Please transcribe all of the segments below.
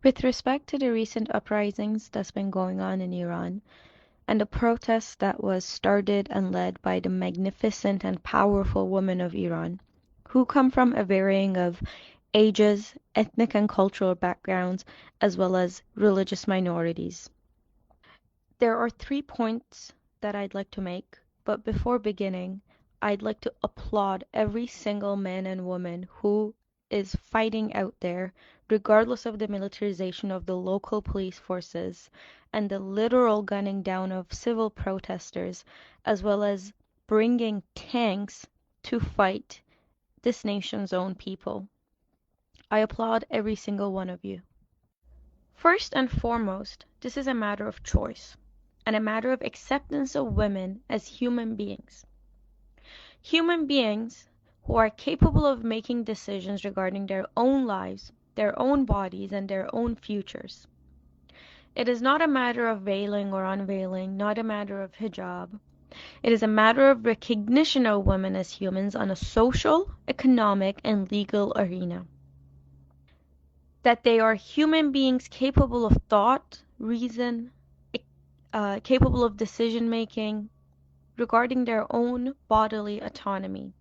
With respect to the recent uprisings that's been going on in Iran, and the protest that was started and led by the magnificent and powerful women of Iran, who come from a varying of ages, ethnic and cultural backgrounds, as well as religious minorities. There are 3 points that I'd like to make, but before beginning, I'd like to applaud every single man and woman who is fighting out there, regardless of the militarization of the local police forces and the literal gunning down of civil protesters, as well as bringing tanks to fight this nation's own people. I applaud every single one of you. First and foremost, this is a matter of choice and a matter of acceptance of women as human beings. Human beings who are capable of making decisions regarding their own lives, their own bodies, and their own futures. It is not a matter of veiling or unveiling, not a matter of hijab. It is a matter of recognition of women as humans on a social, economic, and legal arena. That they are human beings capable of thought, reason, capable of decision making regarding their own bodily autonomy.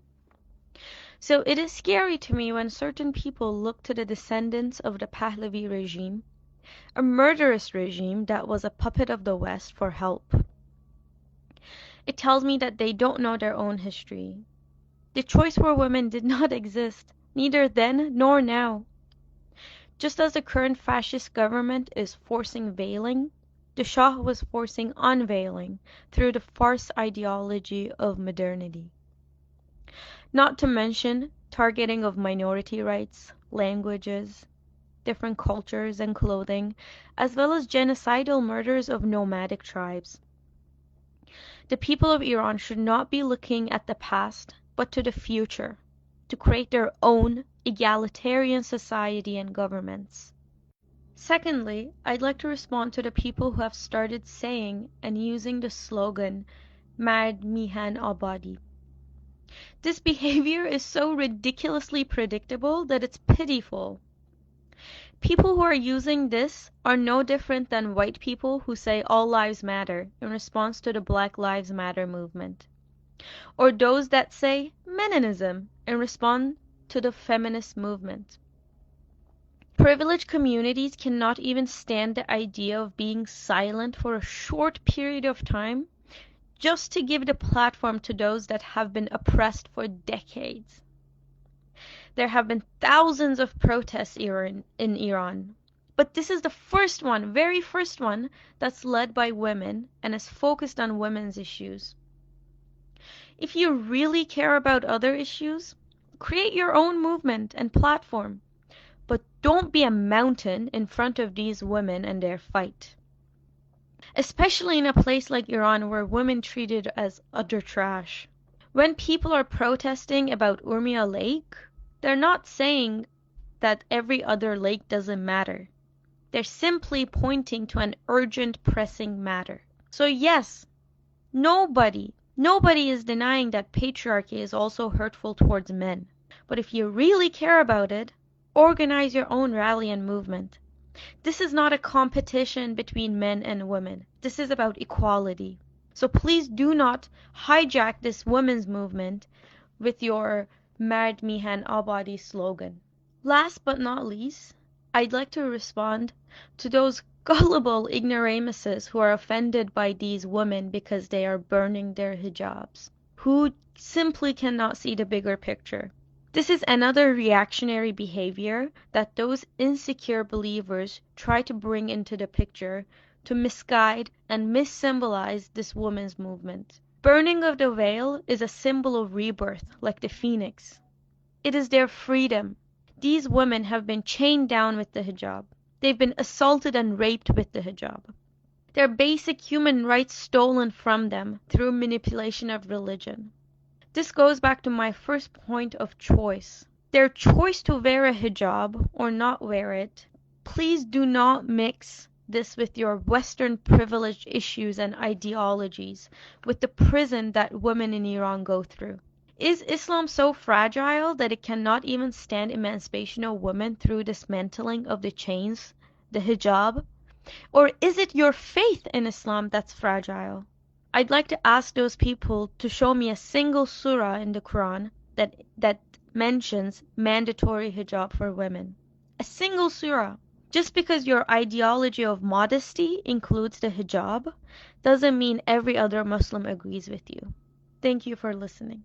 So it is scary to me when certain people look to the descendants of the Pahlavi regime, a murderous regime that was a puppet of the West, for help. It tells me that they don't know their own history. The choice for women did not exist, neither then nor now. Just as the current fascist government is forcing veiling, the Shah was forcing unveiling through the farce ideology of modernity. Not to mention targeting of minority rights, languages, different cultures and clothing, as well as genocidal murders of nomadic tribes. The people of Iran should not be looking at the past, but to the future, to create their own egalitarian society and governments. Secondly, I'd like to respond to the people who have started saying and using the slogan Mard Mihan Abadi. This behavior is so ridiculously predictable that it's pitiful. People who are using this are no different than white people who say all lives matter in response to the Black Lives Matter movement, or those that say Meninism in response to the feminist movement. Privileged communities cannot even stand the idea of being silent for a short period of time just to give the platform to those that have been oppressed for decades. There have been thousands of protests in Iran, but this is the first one, very first one, that's led by women and is focused on women's issues. If you really care about other issues, create your own movement and platform. But don't be a mountain in front of these women and their fight. Especially in a place like Iran where women treated as utter trash. When people are protesting about Urmia Lake, they're not saying that every other lake doesn't matter. They're simply pointing to an urgent, pressing matter. So yes, nobody is denying that patriarchy is also hurtful towards men. But if you really care about it, organize your own rally and movement. This is not a competition between men and women. This is about equality. So please do not hijack this women's movement with your Mard Mihan Abadi slogan. Last but not least, I'd like to respond to those gullible ignoramuses who are offended by these women because they are burning their hijabs, who simply cannot see the bigger picture. This is another reactionary behavior that those insecure believers try to bring into the picture to misguide and missymbolize this women's movement. Burning of the veil is a symbol of rebirth, like the phoenix. It is their freedom. These women have been chained down with the hijab. They've been assaulted and raped with the hijab. Their basic human rights stolen from them through manipulation of religion. This goes back to my first point of choice. Their choice to wear a hijab or not wear it. Please do not mix this with your Western privilege issues and ideologies, with the prison that women in Iran go through. Is Islam so fragile that it cannot even stand emancipation of women through dismantling of the chains The hijab? Or is it your faith in Islam that's fragile? I'd like to ask those people to show me a single surah in the Quran that mentions mandatory hijab for women. A single surah. Just because your ideology of modesty includes the hijab doesn't mean every other Muslim agrees with you. Thank you for listening.